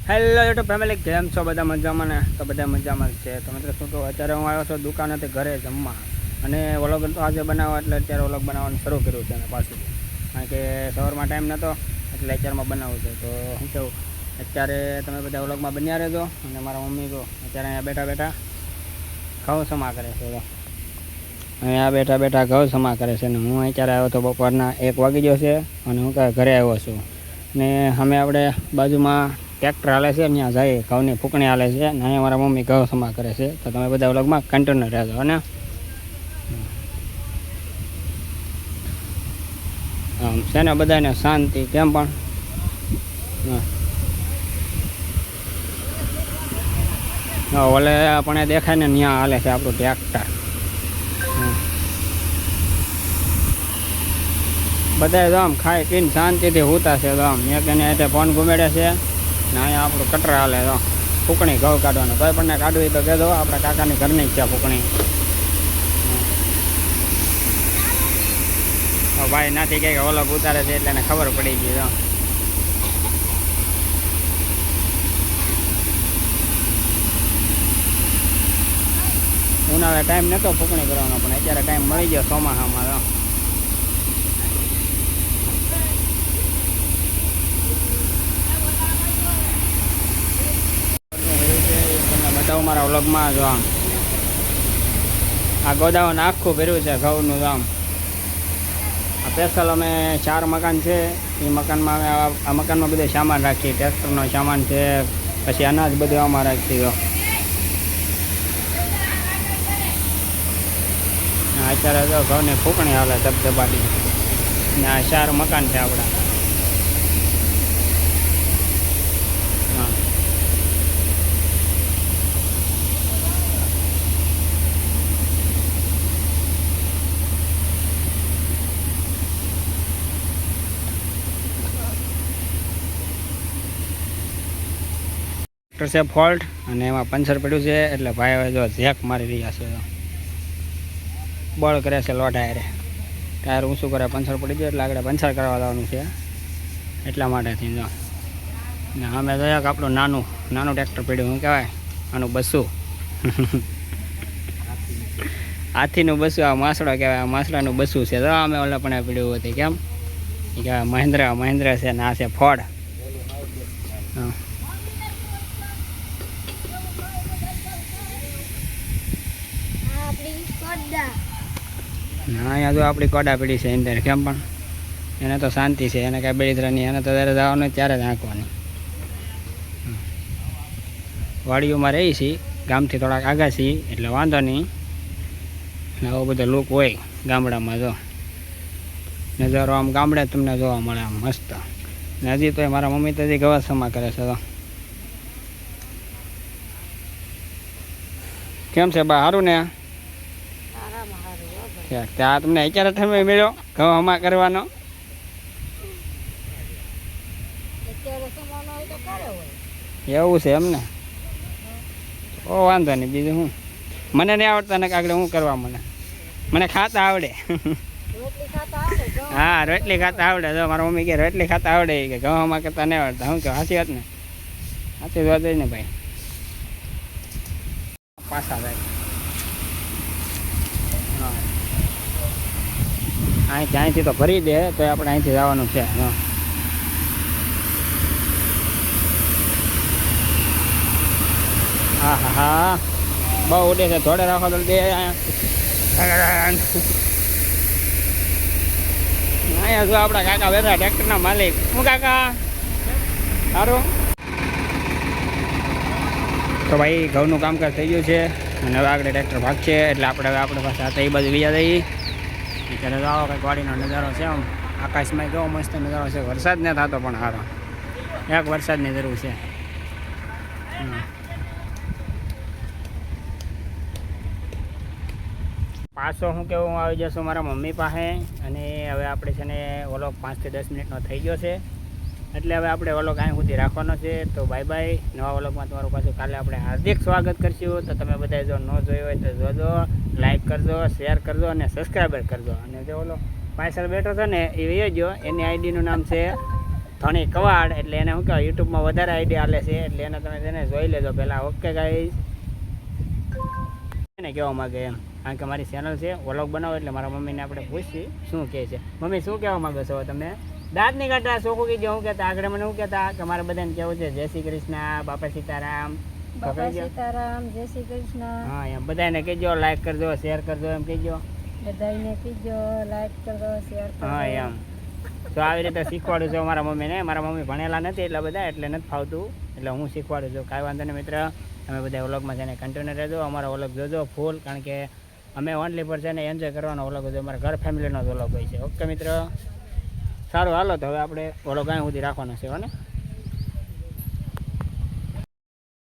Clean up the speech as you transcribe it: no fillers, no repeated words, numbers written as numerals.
Hello YouTube family, કેમ છો? બધા મજામાં ને? તો બધા મજામાં જ છે. તો મિત્રો શું કહું, અત્યારે હું આવ્યો છું દુકાનેથી ઘરે જમવા, અને વ્લોગ તો આજે બનાવવા એટલે અત્યારે વ્લોગ બનાવવાનું શરૂ કર્યું છે. અને પાછું કારણ કે સવારમાં ટાઈમ નહોતો એટલે અત્યારમાં બનાવું છે. તો શું કહું, અત્યારે તમે બધા વ્લોગમાં બન્યા રહેજો. અને મારા મમ્મી તો અત્યારે અહીંયા બેઠા બેઠા ઘઉં સમા કરે છે. અહીંયા બેઠા બેઠા ઘઉં સમા કરે છે. ને હું અત્યારે આવ્યો તો બપોરના 1 વાગી ગયો છે, અને હું ઘરે આવ્યો છું. ને અમે આપણે બાજુમાં ટ્રેક્ટર હાલે છે, ત્યાં જઈએ ઘઉંની ફૂંકણી હાલે છે, અને અહીંયા મારા મમ્મી ઘઉં સમા કરે છે. તો તમે બધા વ્લોગમાં કન્ટિન્યુ રહેજો. અને આમ છે ને બધાને શાંતિ કેમ પણ ઓલે પણ દેખાય ને ત્યાં હાલે છે આપણું ટ્રેક્ટર. બધા તો આમ ખાઈ પીને શાંતિથી હોતા છે. તો આમ એક એને એટલે ફોન ઘુમેડે છે, ને અહીંયા આપણું કટર હાલે તો ફૂંકણી ઘઉં કાઢવાનું. કોઈ પણ ને કાઢવી તો કહેજો, આપણા કાકાની ઘરની જ છે ફૂંકણી. ભાઈ નાથી કે ઓલોક ઉતારે છે એટલે એને ખબર પડી ગઈ. તો ઉનાળે ટાઈમ નહોતો ફૂંકણી કરવાનો, પણ અત્યારે ટાઈમ મળી ગયો ચોમાસામાં. તો બતાવું મારા વ્લોગમાં. જો આમ આ ગોદાવન આખું ભર્યું છે ઘઉંનું. આમ આ સ્પેશિયલ અમે 4 મકાન છે, એ મકાનમાં અમે આ મકાનમાં બધો સામાન રાખીએ. ટ્રેક્ટરનો સામાન છે, પછી અનાજ બધું આમાં રાખીએ. અત્યારે જો ઘઉંની ફૂંકણી હાલે ધબધબાટી, ને આ 4 મકાન છે આપણા. હા, છે ફોલ્ટ, અને એમાં પંચર પડ્યું છે. એટલે ભાઈ હવે જો ઝેક મારી રહ્યા છે, બળ કરે છે લો ટાયરે. ટાયર ઊંચું કરે, પંચર પડી જાય એટલે આગળ પંચર કરવા જવાનું છે, એટલા માટેથી. જો ને અમે જોયા કે આપણું નાનું ટ્રેક્ટર પડ્યું, શું કહેવાય આનું બસું, હાથીનું બસું. આ માસડો કહેવાય, આ માસડાનું બસું છે. તો અમે ઓલા પણ પડ્યું હતું, કેમ એ કહેવાય મહેન્દ્ર છે, ને આ છે ફોર્ડ. હા, અહીંયા જો આપણી કોડા પડી છે અંદર, કેમ પણ એને તો શાંતિ છે, એને કાંઈ બળિદ્રાની. એને તો જ્યારે જવાનું ત્યારે જ આંકવાની. વાડીઓમાં રહી છીએ, ગામથી થોડાક આગા છીએ એટલે વાંધો નહીં. આવો બધો લુક હોય ગામડામાં. જો નજારો આમ ગામડે તમને જોવા મળે આમ મસ્ત. ને હજી તો મારા મમ્મી તો હજી ગવા સમા કરે છે. તો કેમ છે બા, સારું ને? ત્યાં તમને અત્યારે તમે મળ્યો ઘઉં હમા કરવાનો? એવું છે એમને? ઓ વાંધો નહીં, બીજું હું. મને નહીં આવડતા ને આગળ હું કરવા, મને ખાતા આવડે. હા, રોટલી ખાતા આવડે. જો મારા મમ્મી કે રોટલી ખાતા આવડે, કે ઘઉં હમા કરતા નહીં આવડતા. શું કહે, સાચી વાત ને? સાચી વાત જ ને ભાઈ. પાછા જાય. હા, અહીંથી તો ભરી દે, તો આપણે અહીંથી જવાનું છે. હા હા હા, બહુ ઉડે છે. થોડે રાખો તો દે. અહીંયા જો આપણા કાકા બેઠા, ટ્રેક્ટરના માલિક. શું કાકા, સારું? તો ભાઈ ઘઉંનું કામકાજ થઈ ગયું છે, અને હવે આગળ ટ્રેક્ટર ભાગશે. એટલે આપણે હવે આપણે પાસે હતા એ બાજુ બીજા જઈએ. અત્યારે જાઓ કંઈક વાડીનો નજારો છે. આમ આકાશમાં કેવો મસ્ત નજારો છે. વરસાદ ન થતો પણ સારો, એક વરસાદની જરૂર છે. પાછો હું કેવું, હું આવી જશું મારા મમ્મી પાસે. અને હવે આપણે છે ને વ્લોગ 5 થી 10 મિનિટનો થઈ ગયો છે, એટલે હવે આપણે વ્લોગ અહીં સુધી રાખવાનો છે. તો બાય બાય. નવા વ્લોગમાં તમારું પાછું કાલે આપણે હાર્દિક સ્વાગત કરશું. તો તમે બધા જો ન જોયું હોય તો જોજો, લાઈક કરજો, શેર કરજો, અને સબસ્ક્રાઈબર કરજો. અને જે ઓલો પાછળ બેઠો હતો ને એ ગયો, એની આઈડીનું નામ છે ધણી કવાડ, એટલે એને શું કહેવાય યુટ્યુબમાં વધારે આઈડિયા હાલે છે, એટલે એને તમે તેને જોઈ લેજો પહેલાં. ઓકે ગાઈસ, એને કહેવા માગે એમ, કારણ કે મારી ચેનલ છે વ્લોગ બનાવો, એટલે મારા મમ્મીને આપણે પૂછીએ શું કહે છે. મમ્મી શું કહેવા માગો છો તમે? દાંત નહીં કાઢતા, ચોખ્ખું કીધું. હું કહેતા આગળ મને શું કહેતા કે મારે બધાને કહેવું છે જય શ્રી કૃષ્ણ, બાપા સીતારામ. બાપા સીતારામ, જય શ્રી કૃષ્ણ. હા એમ બધાને કહેજો, લાઈક કરજો, શેર કરજો, એમ કહેજો. બધાને કીજો લાઈક કરજો, શેર કરજો. હા એમ. તો આવી રીતે શીખવાડું છું મારા મમ્મીને. મારા મમ્મી ભણેલા નથી એટલા બધા, એટલે નથી ફાવતું, એટલે હું શીખવાડું છું. કાંઈ વાંધો નહીં મિત્ર, અમે બધા વ્લોગમાં છે ને કન્ટિન્યુ રહેજો. અમારા વ્લોગ જોજો ફૂલ, કારણ કે અમે ઓનલી પર છે ને એન્જોય કરવાનો વ્લોગ હોય, અમારા ઘર ફેમિલીનો વ્લોગ હોય છે. ઓકે મિત્ર, સારું હાલો તો હવે આપણે વ્લોગ અહીં સુધી રાખવાનો છે ને.